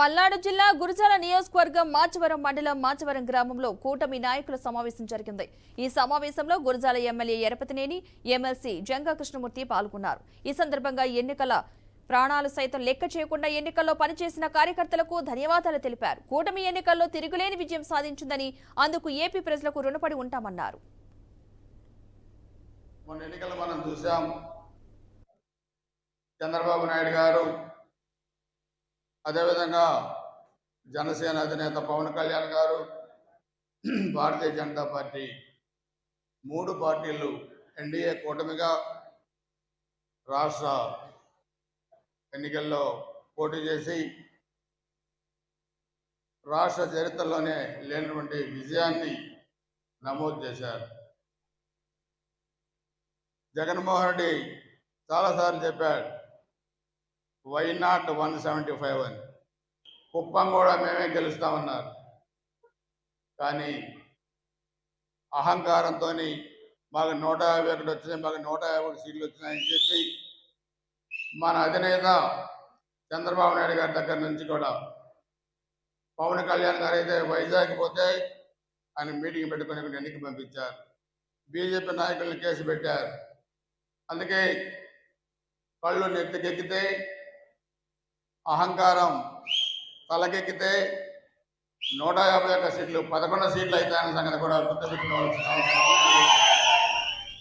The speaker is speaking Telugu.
పల్నాడు జిల్లా గురజాల నియోజకవర్గం మాచవరం మండలం మాచవరం గ్రామంలో కూటమి నాయకుల సమావేశం జరిగింది. ఈ సమావేశంలో గురజాల ఎమ్మెల్యే ఎరపతినేని, ఎమ్మెల్సీ జంగా కృష్ణమూర్తి పాల్గొన్నారు. ఈ సందర్భంగా ఎన్నికల ప్రాణాలు సైతం లెక్క చేయకుండా ఎన్నికల్లో పనిచేసిన కార్యకర్తలకు ధన్యవాదాలు తెలిపారు. కూటమి ఎన్నికల్లో తిరుగులేని విజయం సాధించిందని, అందుకు ఏపీ ప్రజలకు రుణపడి ఉంటామన్నారు. మొన్న ఎన్నికలు మనం చూసాం. చంద్రబాబు నాయుడు గారు, అదేవిధంగా జనసేన అధినేత పవన్ కళ్యాణ్ గారు, భారతీయ జనతా పార్టీ, మూడు పార్టీలు ఎన్డీఏ కూటమిగా రాష్ట్ర ఎన్నికల్లో పోటీ చేసి రాష్ట్ర చరిత్రలోనే లేనటువంటి విజయాన్ని నమోదు చేశారు. జగన్మోహన్ రెడ్డి చాలాసార్లు చెప్పాడు, వై నాట్ 175 అని. కుప్పం కూడా మేమే గెలుస్తామన్నారు. కానీ అహంకారంతో మాకు 151 వచ్చినాయి, మాకు 151 సీట్లు వచ్చినాయని చెప్పి మన అధినేత చంద్రబాబు నాయుడు గారి దగ్గర నుంచి కూడా పవన్ కళ్యాణ్ గారు అయితే వైజాగ్ పోతే ఆయన మీటింగ్ పెట్టుకుని ఎన్నిక పంపించారు. బీజేపీ నాయకులను కేసు పెట్టారు. అందుకే కళ్ళు నెత్తికెక్కితే, అహంకారం తలకెక్కితే 151 సీట్లు 11 సీట్లు అయితే అనే సంగతి కూడా గుర్తుపెట్టుకోవాల్సిన అవసరం ఉంది.